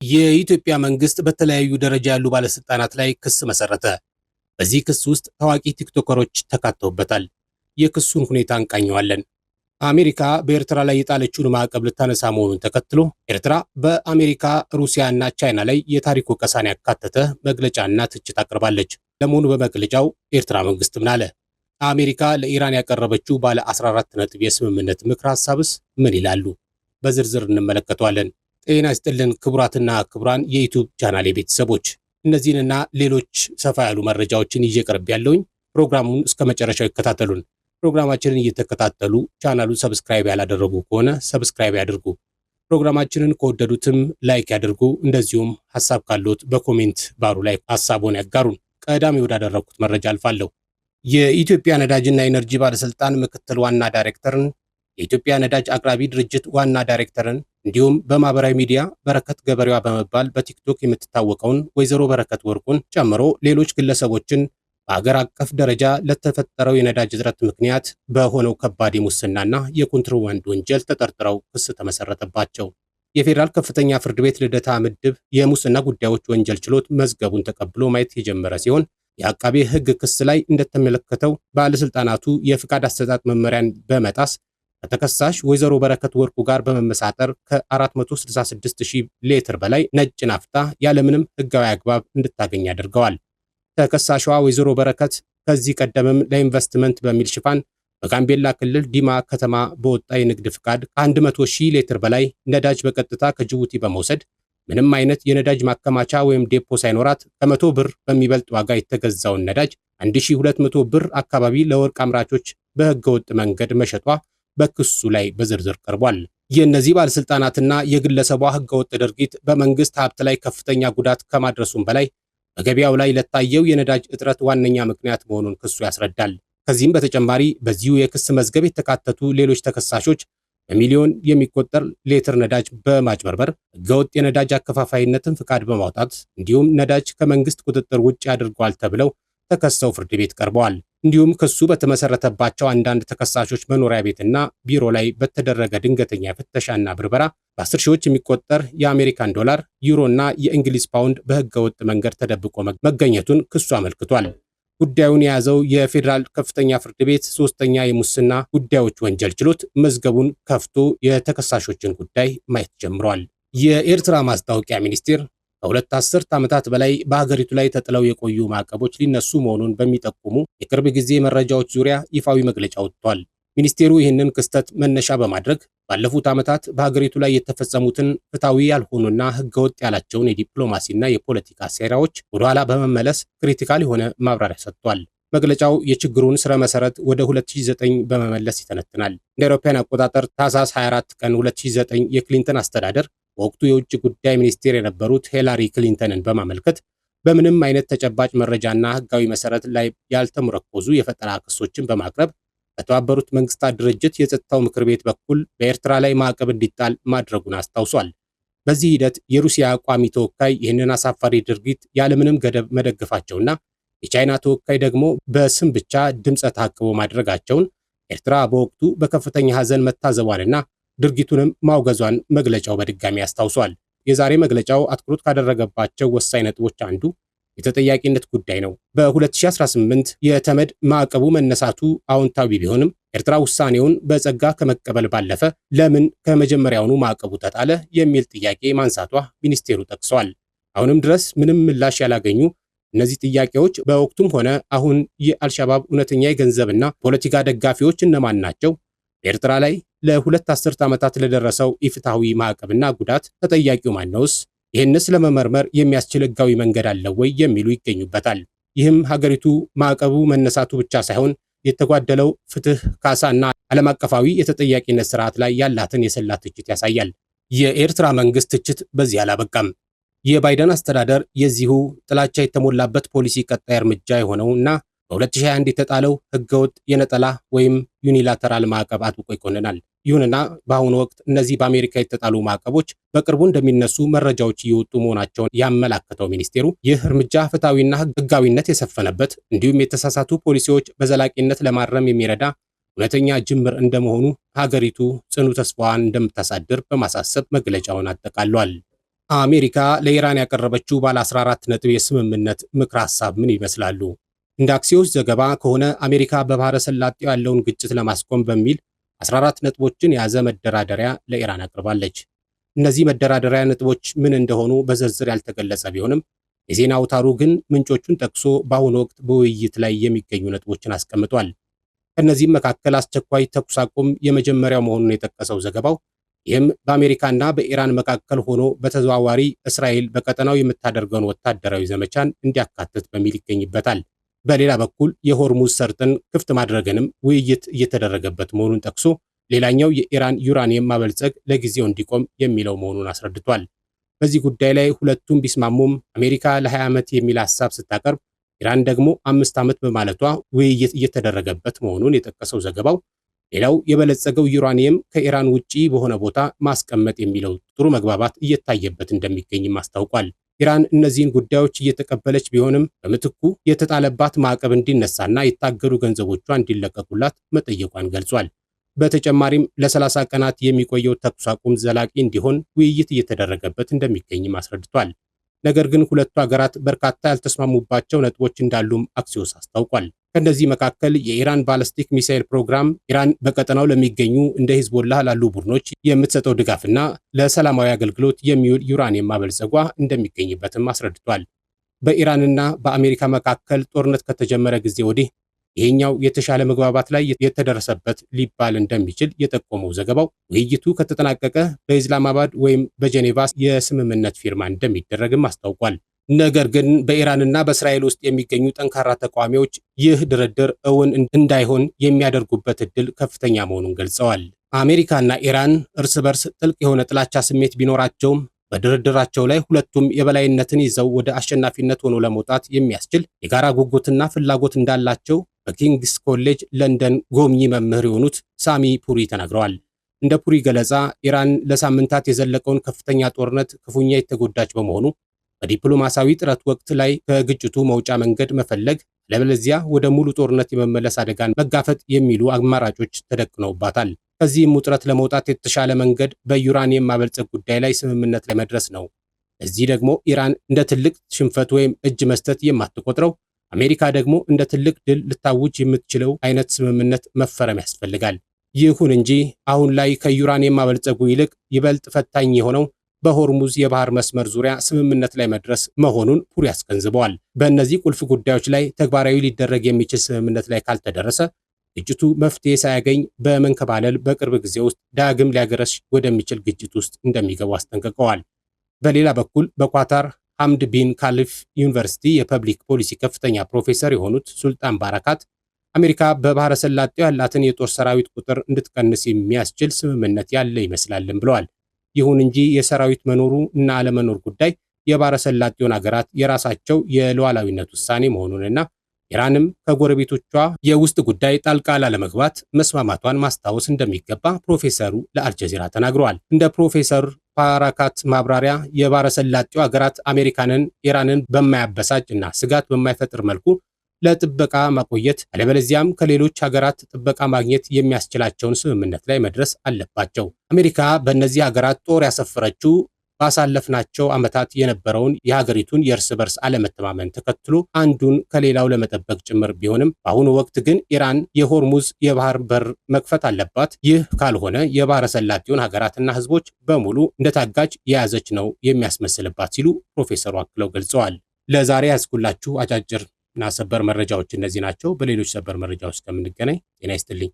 የኢትዮጵያ መንግስት በተለያዩ ደረጃ ያሉ ባለስልጣናት ላይ ክስ መሰረተ። በዚህ ክስ ውስጥ ታዋቂ ቲክቶከሮች ተካተውበታል። የክሱን ሁኔታ እንቃኘዋለን። አሜሪካ በኤርትራ ላይ የጣለችውን ማዕቀብ ልታነሳ መሆኑን ተከትሎ ኤርትራ በአሜሪካ ሩሲያ እና ቻይና ላይ የታሪክ ወቀሳን ያካተተ መግለጫና ትችት አቅርባለች። ለመሆኑ በመግለጫው ኤርትራ መንግስት ምን አለ? አሜሪካ ለኢራን ያቀረበችው ባለ 14 ነጥብ የስምምነት ምክር ሐሳብስ ምን ይላሉ? በዝርዝር እንመለከተዋለን። ጤና ይስጥልን ክቡራትና ክቡራን የዩቲዩብ ቻናሌ ቤተሰቦች፣ እነዚህንና ሌሎች ሰፋ ያሉ መረጃዎችን ይዤ ቀርብ ያለውኝ። ፕሮግራሙን እስከ መጨረሻው ይከታተሉን። ፕሮግራማችንን እየተከታተሉ ቻናሉን ሰብስክራይብ ያላደረጉ ከሆነ ሰብስክራይብ ያድርጉ። ፕሮግራማችንን ከወደዱትም ላይክ ያድርጉ። እንደዚሁም ሐሳብ ካሉት በኮሜንት ባሩ ላይ ሐሳቡን ያጋሩን። ቀዳሚ ወዳደረኩት መረጃ አልፋለሁ። የኢትዮጵያ ነዳጅና ኤነርጂ ባለስልጣን ምክትል ዋና ዳይሬክተርን፣ የኢትዮጵያ ነዳጅ አቅራቢ ድርጅት ዋና ዳይሬክተርን እንዲሁም በማህበራዊ ሚዲያ በረከት ገበሬዋ በመባል በቲክቶክ የምትታወቀውን ወይዘሮ በረከት ወርቁን ጨምሮ ሌሎች ግለሰቦችን በአገር አቀፍ ደረጃ ለተፈጠረው የነዳጅ እጥረት ምክንያት በሆነው ከባድ የሙስናና የኮንትሮባንድ ወንጀል ተጠርጥረው ክስ ተመሰረተባቸው። የፌዴራል ከፍተኛ ፍርድ ቤት ልደታ ምድብ የሙስና ጉዳዮች ወንጀል ችሎት መዝገቡን ተቀብሎ ማየት የጀመረ ሲሆን የአቃቤ ሕግ ክስ ላይ እንደተመለከተው ባለስልጣናቱ የፍቃድ አሰጣጥ መመሪያን በመጣስ ከተከሳሽ ወይዘሮ በረከት ወርቁ ጋር በመመሳጠር ከ466,000 ሊትር በላይ ነጭ ናፍጣ ያለምንም ሕጋዊ አግባብ እንድታገኝ አድርገዋል። ተከሳሿ ወይዘሮ በረከት ከዚህ ቀደምም ለኢንቨስትመንት በሚል ሽፋን በጋምቤላ ክልል ዲማ ከተማ በወጣ የንግድ ፍቃድ ከ100,000 ሊትር በላይ ነዳጅ በቀጥታ ከጅቡቲ በመውሰድ ምንም አይነት የነዳጅ ማከማቻ ወይም ዴፖ ሳይኖራት ከ100 ብር በሚበልጥ ዋጋ የተገዛውን ነዳጅ 1200 ብር አካባቢ ለወርቅ አምራቾች በህገወጥ መንገድ መሸጧ በክሱ ላይ በዝርዝር ቀርቧል። የእነዚህ ባለስልጣናትና የግለሰቧ ህገወጥ ድርጊት በመንግስት ሀብት ላይ ከፍተኛ ጉዳት ከማድረሱም በላይ በገበያው ላይ ለታየው የነዳጅ እጥረት ዋነኛ ምክንያት መሆኑን ክሱ ያስረዳል። ከዚህም በተጨማሪ በዚሁ የክስ መዝገብ የተካተቱ ሌሎች ተከሳሾች በሚሊዮን የሚቆጠር ሊትር ነዳጅ በማጭበርበር ህገወጥ የነዳጅ አከፋፋይነትን ፍቃድ በማውጣት እንዲሁም ነዳጅ ከመንግስት ቁጥጥር ውጭ አድርገዋል ተብለው ተከሰው ፍርድ ቤት ቀርበዋል። እንዲሁም ክሱ በተመሰረተባቸው አንዳንድ ተከሳሾች መኖሪያ ቤትና ቢሮ ላይ በተደረገ ድንገተኛ ፍተሻና ብርበራ በ10 ሺዎች የሚቆጠር የአሜሪካን ዶላር፣ ዩሮ እና የእንግሊዝ ፓውንድ በህገወጥ መንገድ ተደብቆ መገኘቱን ክሱ አመልክቷል። ጉዳዩን የያዘው የፌዴራል ከፍተኛ ፍርድ ቤት ሶስተኛ የሙስና ጉዳዮች ወንጀል ችሎት መዝገቡን ከፍቶ የተከሳሾችን ጉዳይ ማየት ጀምሯል። የኤርትራ ማስታወቂያ ሚኒስቴር ከሁለት አስርት ዓመታት በላይ በሀገሪቱ ላይ ተጥለው የቆዩ ማዕቀቦች ሊነሱ መሆኑን በሚጠቁሙ የቅርብ ጊዜ መረጃዎች ዙሪያ ይፋዊ መግለጫ ወጥቷል። ሚኒስቴሩ ይህንን ክስተት መነሻ በማድረግ ባለፉት ዓመታት በሀገሪቱ ላይ የተፈጸሙትን ፍትሐዊ ያልሆኑና ህገወጥ ያላቸውን የዲፕሎማሲና የፖለቲካ ሴራዎች ወደኋላ በመመለስ ክሪቲካል የሆነ ማብራሪያ ሰጥቷል። መግለጫው የችግሩን ስረ መሰረት ወደ 2009 በመመለስ ይተነትናል። እንደ አውሮፓውያን አቆጣጠር ታህሳስ 24 ቀን 2009 የክሊንተን አስተዳደር በወቅቱ የውጭ ጉዳይ ሚኒስቴር የነበሩት ሂላሪ ክሊንተንን በማመልከት በምንም አይነት ተጨባጭ መረጃና ህጋዊ መሰረት ላይ ያልተመረኮዙ የፈጠራ ክሶችን በማቅረብ በተባበሩት መንግስታት ድርጅት የጸጥታው ምክር ቤት በኩል በኤርትራ ላይ ማዕቀብ እንዲጣል ማድረጉን አስታውሷል። በዚህ ሂደት የሩሲያ ቋሚ ተወካይ ይህንን አሳፋሪ ድርጊት ያለምንም ገደብ መደገፋቸውና የቻይና ተወካይ ደግሞ በስም ብቻ ድምፀ ተአቅቦ ማድረጋቸውን ኤርትራ በወቅቱ በከፍተኛ ሐዘን መታዘቧንና ድርጊቱንም ማውገዟን መግለጫው በድጋሚ አስታውሷል። የዛሬ መግለጫው አትኩሮት ካደረገባቸው ወሳኝ ነጥቦች አንዱ የተጠያቂነት ጉዳይ ነው። በ2018 የተመድ ማዕቀቡ መነሳቱ አዎንታዊ ቢሆንም ኤርትራ ውሳኔውን በጸጋ ከመቀበል ባለፈ ለምን ከመጀመሪያውኑ ማዕቀቡ ተጣለ የሚል ጥያቄ ማንሳቷ ሚኒስቴሩ ጠቅሷል። አሁንም ድረስ ምንም ምላሽ ያላገኙ እነዚህ ጥያቄዎች በወቅቱም ሆነ አሁን የአልሻባብ እውነተኛ የገንዘብና ፖለቲካ ደጋፊዎች እነማን ናቸው? በኤርትራ ላይ ለሁለት አስርት ዓመታት ለደረሰው ኢፍትሐዊ ማዕቀብና ጉዳት ተጠያቂው ማነውስ? ይህንስ ለመመርመር የሚያስችል ህጋዊ መንገድ አለው ወይ የሚሉ ይገኙበታል። ይህም ሀገሪቱ ማዕቀቡ መነሳቱ ብቻ ሳይሆን የተጓደለው ፍትህ፣ ካሳና ዓለም አቀፋዊ የተጠያቂነት ስርዓት ላይ ያላትን የሰላ ትችት ያሳያል። የኤርትራ መንግስት ትችት በዚህ አላበቃም። የባይደን አስተዳደር የዚሁ ጥላቻ የተሞላበት ፖሊሲ ቀጣይ እርምጃ የሆነውና በ2021 የተጣለው ህገወጥ የነጠላ ወይም ዩኒላተራል ማዕቀብ አጥብቆ ይኮንናል። ይሁንና በአሁኑ ወቅት እነዚህ በአሜሪካ የተጣሉ ማዕቀቦች በቅርቡ እንደሚነሱ መረጃዎች እየወጡ መሆናቸውን ያመላከተው ሚኒስቴሩ ይህ እርምጃ ፍትሐዊና ህጋዊነት የሰፈነበት እንዲሁም የተሳሳቱ ፖሊሲዎች በዘላቂነት ለማረም የሚረዳ እውነተኛ ጅምር እንደመሆኑ ሀገሪቱ ጽኑ ተስፋዋን እንደምታሳድር በማሳሰብ መግለጫውን አጠቃሏል። አሜሪካ ለኢራን ያቀረበችው ባለ 14 ነጥብ የስምምነት ምክረ ሐሳብ ምን ይመስላሉ? እንደ አክሲዮስ ዘገባ ከሆነ አሜሪካ በባህረ ሰላጤው ያለውን ግጭት ለማስቆም በሚል 14 ነጥቦችን የያዘ መደራደሪያ ለኢራን አቅርባለች። እነዚህ መደራደሪያ ነጥቦች ምን እንደሆኑ በዝርዝር ያልተገለጸ ቢሆንም የዜና አውታሩ ግን ምንጮቹን ጠቅሶ በአሁኑ ወቅት በውይይት ላይ የሚገኙ ነጥቦችን አስቀምጧል። ከእነዚህም መካከል አስቸኳይ ተኩስ አቁም የመጀመሪያው መሆኑን የጠቀሰው ዘገባው ይህም በአሜሪካና በኢራን መካከል ሆኖ በተዘዋዋሪ እስራኤል በቀጠናው የምታደርገውን ወታደራዊ ዘመቻን እንዲያካትት በሚል ይገኝበታል። በሌላ በኩል የሆርሙዝ ሰርጥን ክፍት ማድረግንም ውይይት እየተደረገበት መሆኑን ጠቅሶ ሌላኛው የኢራን ዩራኒየም ማበልጸግ ለጊዜው እንዲቆም የሚለው መሆኑን አስረድቷል። በዚህ ጉዳይ ላይ ሁለቱም ቢስማሙም አሜሪካ ለ20 ዓመት የሚል ሐሳብ ስታቀርብ ኢራን ደግሞ 5 ዓመት በማለቷ ውይይት እየተደረገበት መሆኑን የጠቀሰው ዘገባው ሌላው የበለጸገው ዩራኒየም ከኢራን ውጪ በሆነ ቦታ ማስቀመጥ የሚለው ጥሩ መግባባት እየታየበት እንደሚገኝም አስታውቋል። ኢራን እነዚህን ጉዳዮች እየተቀበለች ቢሆንም በምትኩ የተጣለባት ማዕቀብ እንዲነሳና የታገዱ ገንዘቦቿ እንዲለቀቁላት መጠየቋን ገልጿል። በተጨማሪም ለ30 ቀናት የሚቆየው ተኩስ አቁም ዘላቂ እንዲሆን ውይይት እየተደረገበት እንደሚገኝም አስረድቷል። ነገር ግን ሁለቱ ሀገራት በርካታ ያልተስማሙባቸው ነጥቦች እንዳሉም አክሲዮስ አስታውቋል። ከእነዚህ መካከል የኢራን ባለስቲክ ሚሳኤል ፕሮግራም፣ ኢራን በቀጠናው ለሚገኙ እንደ ሂዝቦላህ ላሉ ቡድኖች የምትሰጠው ድጋፍና ለሰላማዊ አገልግሎት የሚውል ዩራኒየም ማበልጸጓ እንደሚገኝበትም አስረድቷል። በኢራንና በአሜሪካ መካከል ጦርነት ከተጀመረ ጊዜ ወዲህ ይሄኛው የተሻለ መግባባት ላይ የተደረሰበት ሊባል እንደሚችል የጠቆመው ዘገባው ውይይቱ ከተጠናቀቀ በኢስላማባድ ወይም በጄኔቫ የስምምነት ፊርማ እንደሚደረግም አስታውቋል። ነገር ግን በኢራንና በእስራኤል ውስጥ የሚገኙ ጠንካራ ተቃዋሚዎች ይህ ድርድር እውን እንዳይሆን የሚያደርጉበት እድል ከፍተኛ መሆኑን ገልጸዋል። አሜሪካና ኢራን እርስ በርስ ጥልቅ የሆነ ጥላቻ ስሜት ቢኖራቸውም በድርድራቸው ላይ ሁለቱም የበላይነትን ይዘው ወደ አሸናፊነት ሆኖ ለመውጣት የሚያስችል የጋራ ጉጉትና ፍላጎት እንዳላቸው በኪንግስ ኮሌጅ ለንደን ጎብኚ መምህር የሆኑት ሳሚ ፑሪ ተናግረዋል። እንደ ፑሪ ገለጻ ኢራን ለሳምንታት የዘለቀውን ከፍተኛ ጦርነት ክፉኛ የተጎዳች በመሆኑ በዲፕሎማሲያዊ ጥረት ወቅት ላይ ከግጭቱ መውጫ መንገድ መፈለግ፣ አለበለዚያ ወደ ሙሉ ጦርነት የመመለስ አደጋን መጋፈጥ የሚሉ አማራጮች ተደቅነውባታል። ከዚህም ውጥረት ለመውጣት የተሻለ መንገድ በዩራኒየም ማበልጸግ ጉዳይ ላይ ስምምነት ላይ መድረስ ነው። እዚህ ደግሞ ኢራን እንደ ትልቅ ሽንፈት ወይም እጅ መስጠት የማትቆጥረው፣ አሜሪካ ደግሞ እንደ ትልቅ ድል ልታውጅ የምትችለው አይነት ስምምነት መፈረም ያስፈልጋል። ይሁን እንጂ አሁን ላይ ከዩራኒየም ማበልጸጉ ይልቅ ይበልጥ ፈታኝ የሆነው በሆርሙዝ የባህር መስመር ዙሪያ ስምምነት ላይ መድረስ መሆኑን ፑሪ አስገንዝበዋል። በእነዚህ ቁልፍ ጉዳዮች ላይ ተግባራዊ ሊደረግ የሚችል ስምምነት ላይ ካልተደረሰ ግጭቱ መፍትሄ ሳያገኝ በመንከባለል በቅርብ ጊዜ ውስጥ ዳግም ሊያገረሽ ወደሚችል ግጭት ውስጥ እንደሚገቡ አስጠንቅቀዋል። በሌላ በኩል በኳታር ሐምድ ቢን ካሊፍ ዩኒቨርሲቲ የፐብሊክ ፖሊሲ ከፍተኛ ፕሮፌሰር የሆኑት ሱልጣን ባረካት አሜሪካ በባህረ ሰላጤው ያላትን የጦር ሰራዊት ቁጥር እንድትቀንስ የሚያስችል ስምምነት ያለ ይመስላልም ብለዋል። ይሁን እንጂ የሰራዊት መኖሩ እና አለመኖር ጉዳይ የባህረ ሰላጤውን ሀገራት የራሳቸው የሉዓላዊነት ውሳኔ መሆኑንና ኢራንም ከጎረቤቶቿ የውስጥ ጉዳይ ጣልቃ ላለመግባት መስማማቷን ማስታወስ እንደሚገባ ፕሮፌሰሩ ለአልጀዚራ ተናግረዋል። እንደ ፕሮፌሰር ባረካት ማብራሪያ የባህረ ሰላጤው ሀገራት አሜሪካንን ኢራንን በማያበሳጭ እና ስጋት በማይፈጥር መልኩ ለጥበቃ ማቆየት፣ አለበለዚያም ከሌሎች ሀገራት ጥበቃ ማግኘት የሚያስችላቸውን ስምምነት ላይ መድረስ አለባቸው። አሜሪካ በእነዚህ ሀገራት ጦር ያሰፈረችው ባሳለፍናቸው ዓመታት የነበረውን የሀገሪቱን የእርስ በርስ አለመተማመን ተከትሎ አንዱን ከሌላው ለመጠበቅ ጭምር ቢሆንም በአሁኑ ወቅት ግን ኢራን የሆርሙዝ የባህር በር መክፈት አለባት። ይህ ካልሆነ የባህረ ሰላጤውን ሀገራትና ሕዝቦች በሙሉ እንደታጋጅ የያዘች ነው የሚያስመስልባት ሲሉ ፕሮፌሰሩ አክለው ገልጸዋል። ለዛሬ ያዝኩላችሁ አጫጭር እና ሰበር መረጃዎች እነዚህ ናቸው። በሌሎች ሰበር መረጃዎች እስከምንገናኝ ጤና ይስጥልኝ።